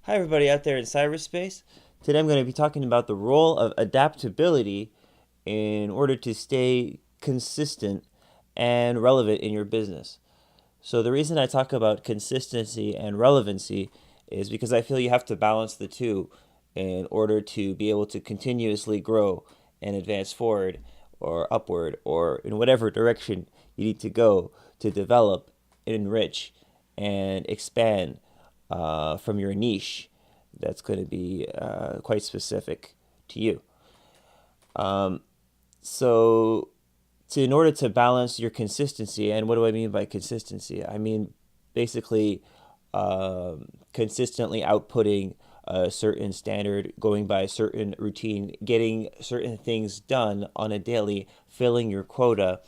Hi, everybody out there in cyberspace. Today I'm going to be talking about the role of adaptability in order to stay consistent and relevant in your business. So, the reason I talk about consistency and relevancy is because I feel you have to balance the two in order to be able to continuously grow and advance forward or upward or in whatever direction you need to go to develop, enrich, and expand from your niche that's going to be quite specific to you. So, in order to balance your consistency, and what do I mean by consistency? I mean basically consistently outputting a certain standard, going by a certain routine, getting certain things done on a daily, filling your quota.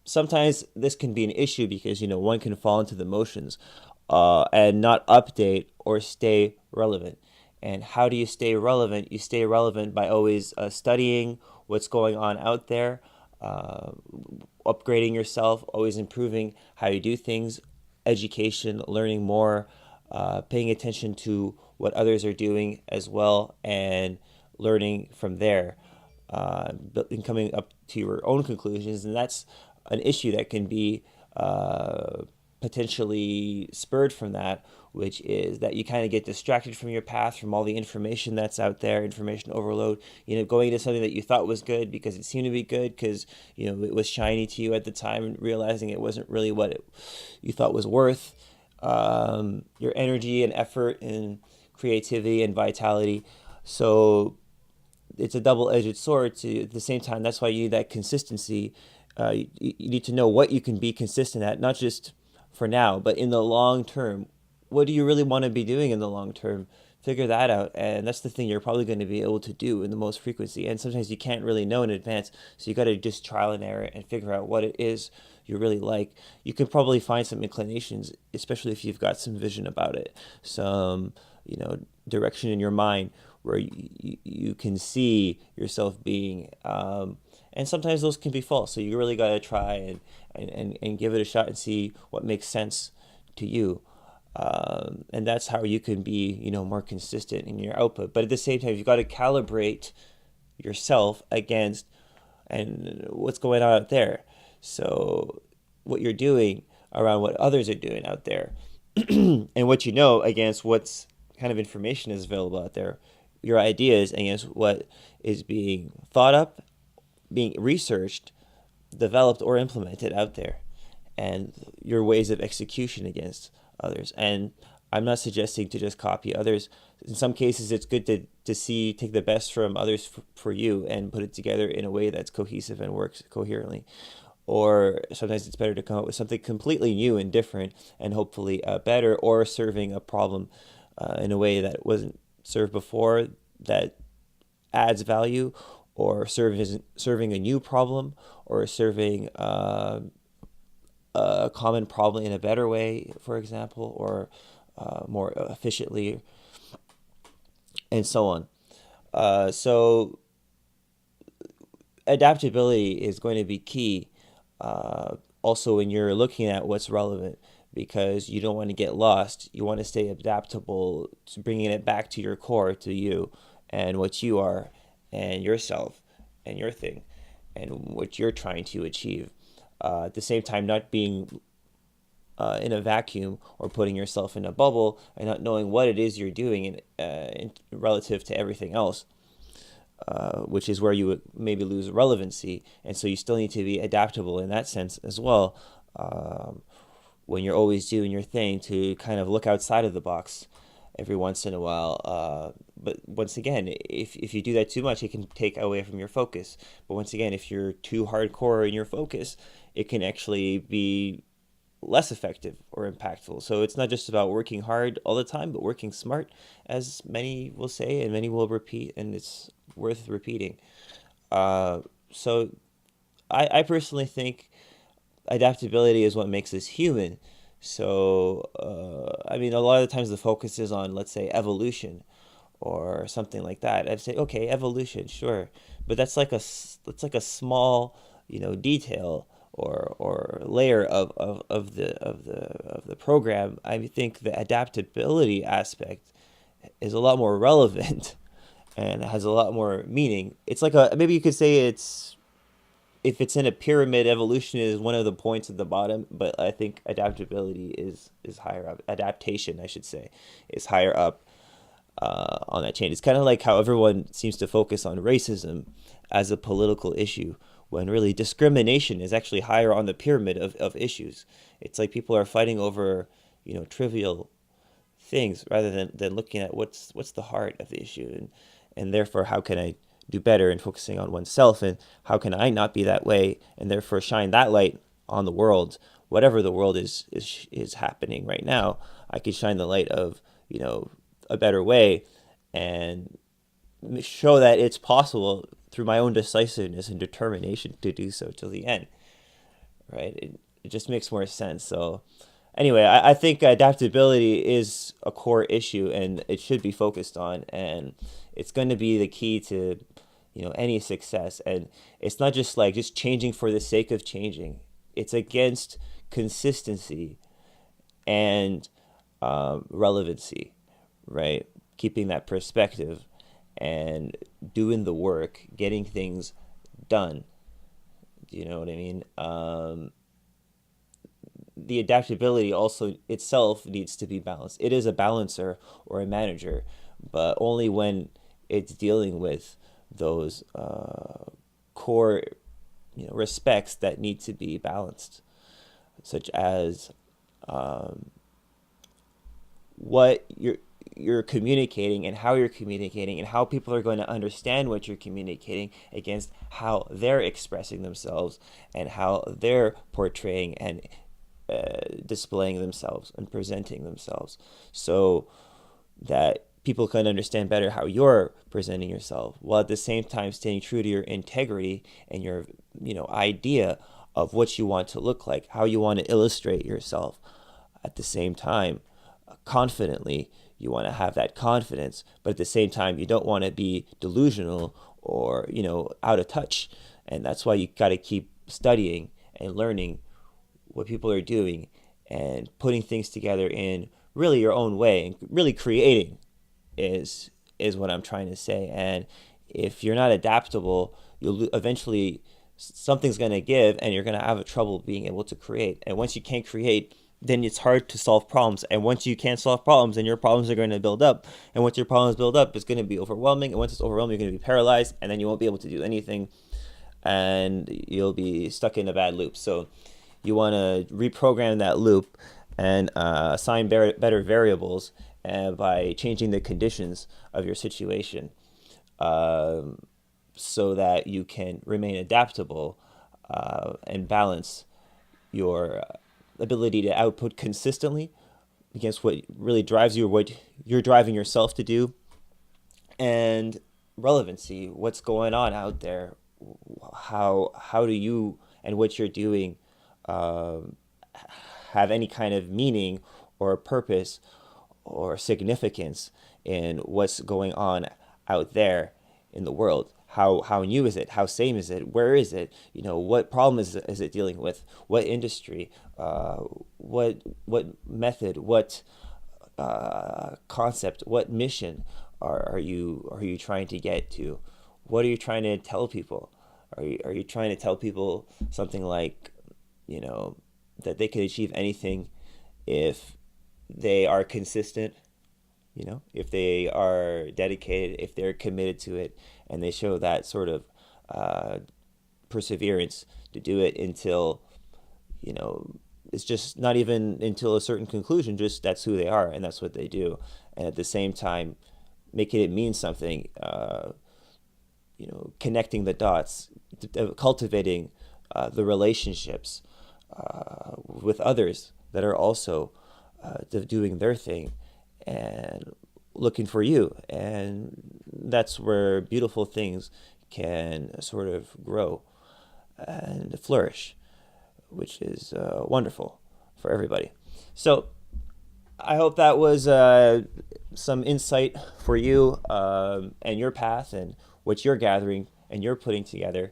Sometimes this can be an issue because one can fall into the motions and not update or stay relevant. And how do you stay relevant? You stay relevant by always studying what's going on out there, uh, upgrading yourself, always improving how you do things, education, learning more, paying attention to what others are doing as well, and learning from there, and coming up to your own conclusions. And that's an issue that can be potentially spurred from that, which is that you kind of get distracted from your path, from all the information that's out there, information overload. Going into something that you thought was good because it seemed to be good because it was shiny to you at the time, and realizing it wasn't really what you thought was worth your energy and effort and creativity and vitality. So it's a double-edged sword. To at the same time, that's why you need that consistency. You need to know what you can be consistent at, not just for now, but in the long term. What do you really want to be doing in the long term? Figure that out, and that's the thing you're probably going to be able to do in the most frequency. And sometimes you can't really know in advance, so you got to just trial and error and figure out what it is you really like. You can probably find some inclinations, especially if you've got some vision about it, some direction in your mind where you can see yourself being. And sometimes those can be false. So you really got to try and give it a shot and see what makes sense to you. And that's how you can be, more consistent in your output. But at the same time, you've got to calibrate yourself against and what's going on out there. So what you're doing around what others are doing out there, and what against what's kind of information is available out there, your ideas against what is being thought up, being researched, developed, or implemented out there, and your ways of execution against others. And I'm not suggesting to just copy others. In some cases, it's good to take the best from others for you and put it together in a way that's cohesive and works coherently. Or sometimes it's better to come up with something completely new and different and hopefully better, or serving a problem in a way that wasn't served before, that adds value, or serving a new problem, or serving a common problem in a better way, for example, or more efficiently, and so on. So adaptability is going to be key. Also, when you're looking at what's relevant, because you don't want to get lost. You want to stay adaptable, to bringing it back to your core, to you, and what you are, and yourself, and your thing, and what you're trying to achieve. At the same time, not being in a vacuum or putting yourself in a bubble and not knowing what it is you're doing in relative to everything else, which is where you would maybe lose relevancy. And so you still need to be adaptable in that sense as well. When you're always doing your thing, to kind of look outside of the box every once in a while. But once again, if you do that too much, it can take away from your focus. But once again, if you're too hardcore in your focus, it can actually be less effective or impactful. So it's not just about working hard all the time, but working smart, as many will say and many will repeat, and it's worth repeating. So I personally think adaptability is what makes us human. So, I mean, a lot of the times the focus is on, let's say, evolution or something like that. I'd say, okay, evolution, sure, but that's like a small, detail or layer of the program, I think the adaptability aspect is a lot more relevant and has a lot more meaning. It's like a, maybe you could say it's, if it's in a pyramid, evolution is one of the points at the bottom, but I think adaptability is higher up. Adaptation, I should say, is higher up on that chain. It's kind of like how everyone seems to focus on racism as a political issue, when really discrimination is actually higher on the pyramid of issues. It's like people are fighting over, trivial things rather than looking at what's the heart of the issue, and therefore how can I do better, and focusing on oneself, and how can I not be that way, and therefore shine that light on the world. Whatever the world is happening right now, I can shine the light of, a better way, and show that it's possible through my own decisiveness and determination to do so till the end, right? It just makes more sense. So anyway, I think adaptability is a core issue, and it should be focused on, and it's going to be the key to, any success. And it's not just like just changing for the sake of changing. It's against consistency and relevancy, right? Keeping that perspective and doing the work, getting things done. Do you know what I mean? The adaptability also itself needs to be balanced. It is a balancer or a manager, but only when it's dealing with those core, respects that need to be balanced, such as what you're communicating and how you're communicating, and how people are going to understand what you're communicating, against how they're expressing themselves and how they're portraying and displaying themselves and presenting themselves, so that people can understand better how you're presenting yourself, while at the same time staying true to your integrity and your idea of what you want to look like, how you want to illustrate yourself. At the same time, confidently, you want to have that confidence, but at the same time you don't want to be delusional or out of touch. And that's why you got to keep studying and learning what people are doing, and putting things together in really your own way, and really creating is what I'm trying to say. And if you're not adaptable, you'll eventually, something's going to give, and you're going to have a trouble being able to create. And once you can't create, then it's hard to solve problems. And once you can't solve problems, then your problems are going to build up. And once your problems build up, it's going to be overwhelming. And once it's overwhelming, you're going to be paralyzed, and then you won't be able to do anything, and you'll be stuck in a bad loop. So you want to reprogram that loop and assign better variables by changing the conditions of your situation, so that you can remain adaptable and balance your ability to output consistently against what really drives you, or what you're driving yourself to do, and relevancy, what's going on out there, how do you and what you're doing have any kind of meaning or purpose or significance in what's going on out there in the world. How new is it? How same is it? Where is it? What problem is it dealing with? What industry? What method? What concept? What mission are you trying to get to? What are you trying to tell people? Are you trying to tell people something like, that they can achieve anything if they are consistent, if they are dedicated, if they're committed to it, and they show that sort of perseverance to do it until, it's just not even until a certain conclusion, just that's who they are and that's what they do. And at the same time, making it mean something, connecting the dots, cultivating the relationships with others that are also doing their thing and looking for you. And that's where beautiful things can sort of grow and flourish, which is wonderful for everybody. So I hope that was some insight for you and your path and what you're gathering and you're putting together.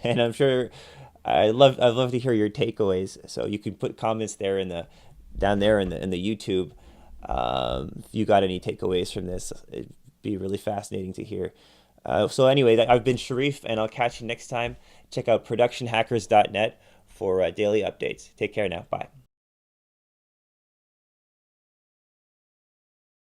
And I'm sure I'd love to hear your takeaways. So you can put comments there in the down there in the YouTube. If you got any takeaways from this, it'd be really fascinating to hear. So anyway, I've been Sharif, and I'll catch you next time. Check out productionhackers.net for daily updates. Take care now. Bye.